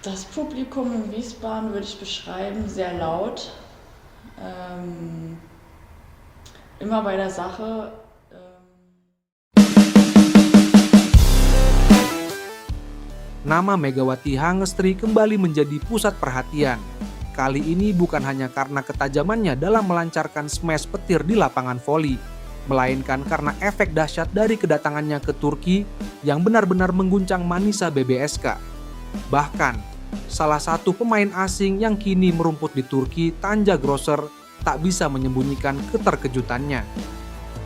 Das Publikum in Wiesbaden würde ich beschreiben, sehr laut, ähm, immer bei der Sache. Nama Megawati Hangestri kembali menjadi pusat perhatian. Kali ini bukan hanya karena ketajamannya dalam melancarkan smash petir di lapangan voli, melainkan karena efek dahsyat dari kedatangannya ke Turki yang benar-benar mengguncang Manisa BBSK. Bahkan, salah satu pemain asing yang kini merumput di Turki, Tanja Grosser, tak bisa menyembunyikan keterkejutannya.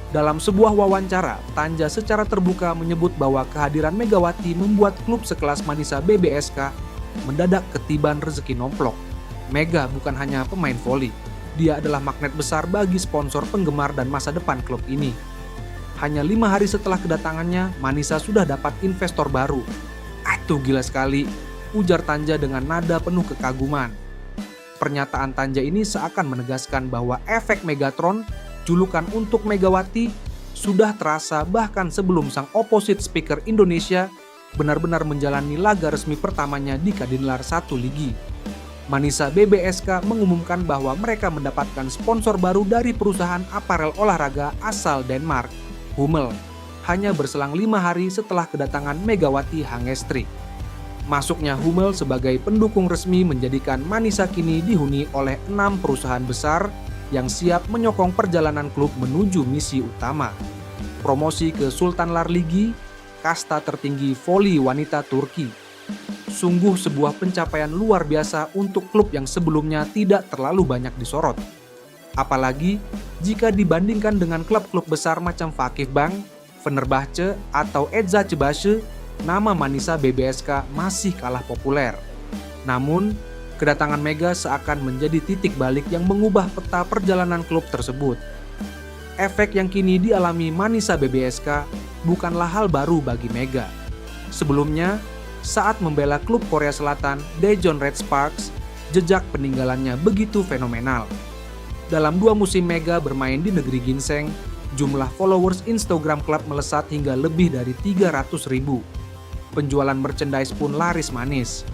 Dalam sebuah wawancara, Tanja secara terbuka menyebut bahwa kehadiran Megawati membuat klub sekelas Manisa BBSK mendadak ketiban rezeki nomplok. Mega bukan hanya pemain voli, dia adalah magnet besar bagi sponsor, penggemar, dan masa depan klub ini. Hanya 5 hari setelah kedatangannya, Manisa sudah dapat investor baru. Itu gila sekali, ujar Tanja dengan nada penuh kekaguman. Pernyataan Tanja ini seakan menegaskan bahwa efek Megatron, julukan untuk Megawati, sudah terasa bahkan sebelum sang opposite speaker Indonesia benar-benar menjalani laga resmi pertamanya di Kadinlar 1 Ligi. Manisa BBSK mengumumkan bahwa mereka mendapatkan sponsor baru dari perusahaan aparel olahraga asal Denmark, Hummel, hanya berselang 5 hari setelah kedatangan Megawati Hangestri. Masuknya Hummel sebagai pendukung resmi menjadikan Manisa kini dihuni oleh 6 perusahaan besar yang siap menyokong perjalanan klub menuju misi utama. Promosi ke Sultanlar Ligi, kasta tertinggi voli wanita Turki. Sungguh sebuah pencapaian luar biasa untuk klub yang sebelumnya tidak terlalu banyak disorot. Apalagi jika dibandingkan dengan klub-klub besar macam Vakifbank, Fenerbahce, atau Eczacıbaşı, nama Manisa BBSK masih kalah populer. Namun, kedatangan Mega seakan menjadi titik balik yang mengubah peta perjalanan klub tersebut. Efek yang kini dialami Manisa BBSK bukanlah hal baru bagi Mega. Sebelumnya, saat membela klub Korea Selatan Daejeon Red Sparks, jejak peninggalannya begitu fenomenal. Dalam 2 musim Mega bermain di negeri ginseng, jumlah followers Instagram klub melesat hingga lebih dari 300.000. Penjualan merchandise pun laris manis.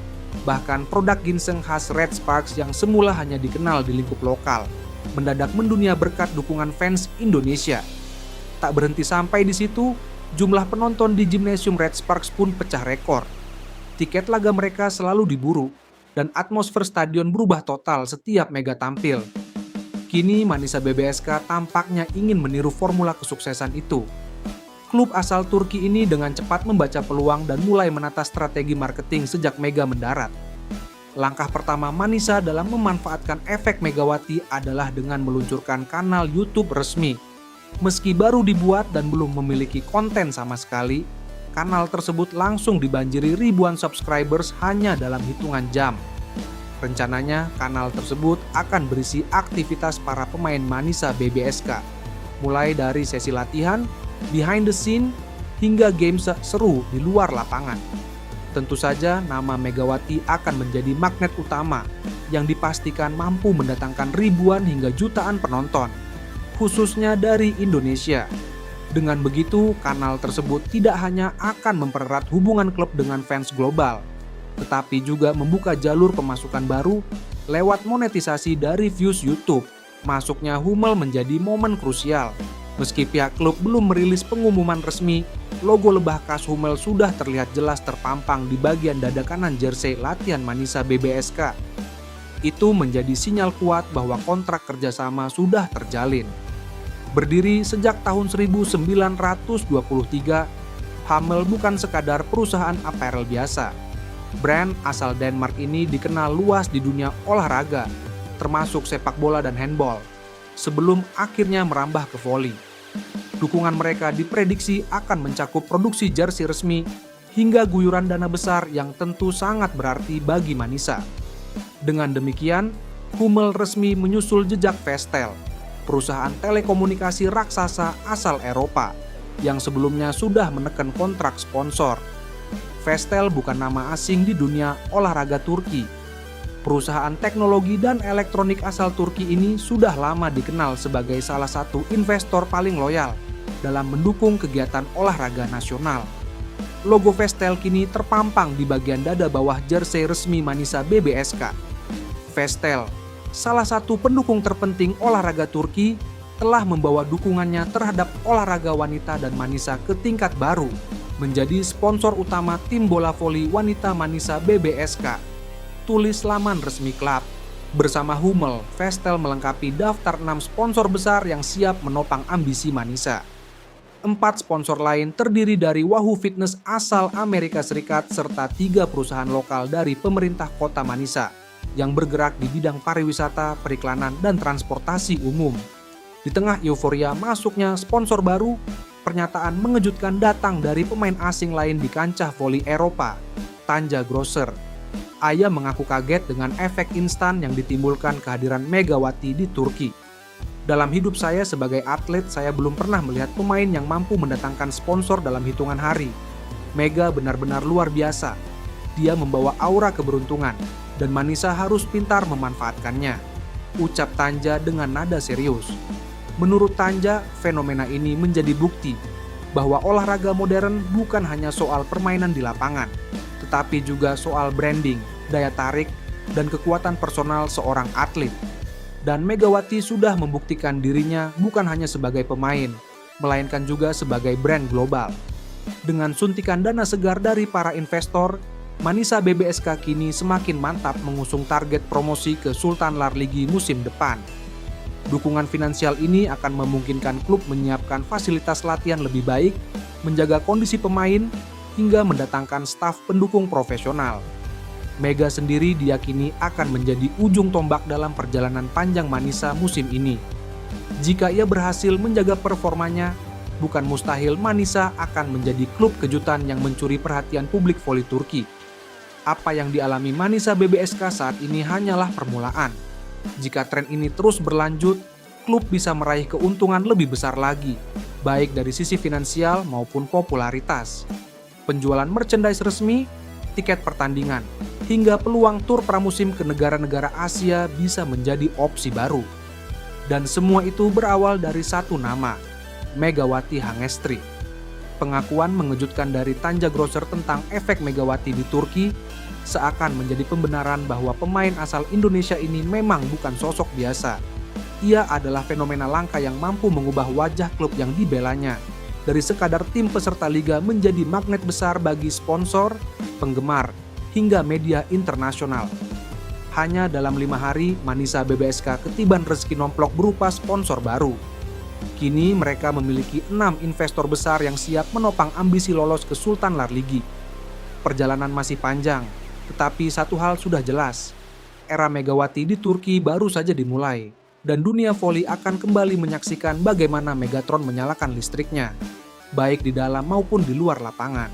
Bahkan produk ginseng khas Red Sparks yang semula hanya dikenal di lingkup lokal, mendadak mendunia berkat dukungan fans Indonesia. Tak berhenti sampai di situ, jumlah penonton di gimnasium Red Sparks pun pecah rekor. Tiket laga mereka selalu diburu, dan atmosfer stadion berubah total setiap Mega tampil. Kini Manisa BBSK tampaknya ingin meniru formula kesuksesan itu. Klub asal Turki ini dengan cepat membaca peluang dan mulai menata strategi marketing sejak Mega mendarat. Langkah pertama Manisa dalam memanfaatkan efek Megawati adalah dengan meluncurkan kanal YouTube resmi. Meski baru dibuat dan belum memiliki konten sama sekali, kanal tersebut langsung dibanjiri ribuan subscribers hanya dalam hitungan jam. Rencananya, kanal tersebut akan berisi aktivitas para pemain Manisa BBSK, mulai dari sesi latihan, behind the scene, hingga game seru di luar lapangan. Tentu saja nama Megawati akan menjadi magnet utama yang dipastikan mampu mendatangkan ribuan hingga jutaan penonton, khususnya dari Indonesia. Dengan begitu, kanal tersebut tidak hanya akan mempererat hubungan klub dengan fans global, tetapi juga membuka jalur pemasukan baru lewat monetisasi dari views YouTube. Masuknya Hummel menjadi momen krusial. Meski pihak klub belum merilis pengumuman resmi, logo lebah khas Hummel sudah terlihat jelas terpampang di bagian dada kanan jersey latihan Manisa BBSK. Itu menjadi sinyal kuat bahwa kontrak kerjasama sudah terjalin. Berdiri sejak tahun 1923, Hummel bukan sekadar perusahaan apparel biasa. Brand asal Denmark ini dikenal luas di dunia olahraga, termasuk sepak bola dan handball, sebelum akhirnya merambah ke voli. Dukungan mereka diprediksi akan mencakup produksi jersey resmi hingga guyuran dana besar yang tentu sangat berarti bagi Manisa. Dengan demikian, Hummel resmi menyusul jejak Vestel, perusahaan telekomunikasi raksasa asal Eropa, yang sebelumnya sudah menekan kontrak sponsor. Vestel bukan nama asing di dunia olahraga Turki. Perusahaan teknologi dan elektronik asal Turki ini sudah lama dikenal sebagai salah satu investor paling loyal dalam mendukung kegiatan olahraga nasional. Logo Vestel kini terpampang di bagian dada bawah jersey resmi Manisa BBSK. Vestel, salah satu pendukung terpenting olahraga Turki, telah membawa dukungannya terhadap olahraga wanita dan Manisa ke tingkat baru, menjadi sponsor utama tim bola voli wanita Manisa BBSK. Tulis laman resmi klub. Bersama Hummel, Vestel melengkapi daftar 6 sponsor besar yang siap menopang ambisi Manisa. 4 sponsor lain terdiri dari Wahoo Fitness asal Amerika Serikat serta 3 perusahaan lokal dari pemerintah kota Manisa yang bergerak di bidang pariwisata, periklanan, dan transportasi umum. Di tengah euforia masuknya sponsor baru, pernyataan mengejutkan datang dari pemain asing lain di kancah voli Eropa, Tanja Grosser. Aya mengaku kaget dengan efek instan yang ditimbulkan kehadiran Megawati di Turki. Dalam hidup saya sebagai atlet, saya belum pernah melihat pemain yang mampu mendatangkan sponsor dalam hitungan hari. Mega benar-benar luar biasa. Dia membawa aura keberuntungan, dan Manisa harus pintar memanfaatkannya. Ucap Tanja dengan nada serius. Menurut Tanja, fenomena ini menjadi bukti bahwa olahraga modern bukan hanya soal permainan di lapangan, tetapi juga soal branding, daya tarik, dan kekuatan personal seorang atlet. Dan Megawati sudah membuktikan dirinya bukan hanya sebagai pemain, melainkan juga sebagai brand global. Dengan suntikan dana segar dari para investor, Manisa BBSK kini semakin mantap mengusung target promosi ke Sultan Larligi musim depan. Dukungan finansial ini akan memungkinkan klub menyiapkan fasilitas latihan lebih baik, menjaga kondisi pemain, hingga mendatangkan staf pendukung profesional. Mega sendiri diyakini akan menjadi ujung tombak dalam perjalanan panjang Manisa musim ini. Jika ia berhasil menjaga performanya, bukan mustahil Manisa akan menjadi klub kejutan yang mencuri perhatian publik voli Turki. Apa yang dialami Manisa BBSK saat ini hanyalah permulaan. Jika tren ini terus berlanjut, klub bisa meraih keuntungan lebih besar lagi, baik dari sisi finansial maupun popularitas. Penjualan merchandise resmi, tiket pertandingan, hingga peluang tur pramusim ke negara-negara Asia bisa menjadi opsi baru. Dan semua itu berawal dari satu nama, Megawati Hangestri. Pengakuan mengejutkan dari Tanja Grosser tentang efek Megawati di Turki seakan menjadi pembenaran bahwa pemain asal Indonesia ini memang bukan sosok biasa. Ia adalah fenomena langka yang mampu mengubah wajah klub yang dibelanya. Dari sekadar tim peserta liga menjadi magnet besar bagi sponsor, penggemar, hingga media internasional. Hanya dalam 5 hari, Manisa BBSK ketiban rezeki nomplok berupa sponsor baru. Kini mereka memiliki 6 investor besar yang siap menopang ambisi lolos ke Sultan Larligi. Perjalanan masih panjang, tetapi satu hal sudah jelas. Era Megawati di Turki baru saja dimulai, dan dunia voli akan kembali menyaksikan bagaimana Megatron menyalakan listriknya, baik di dalam maupun di luar lapangan.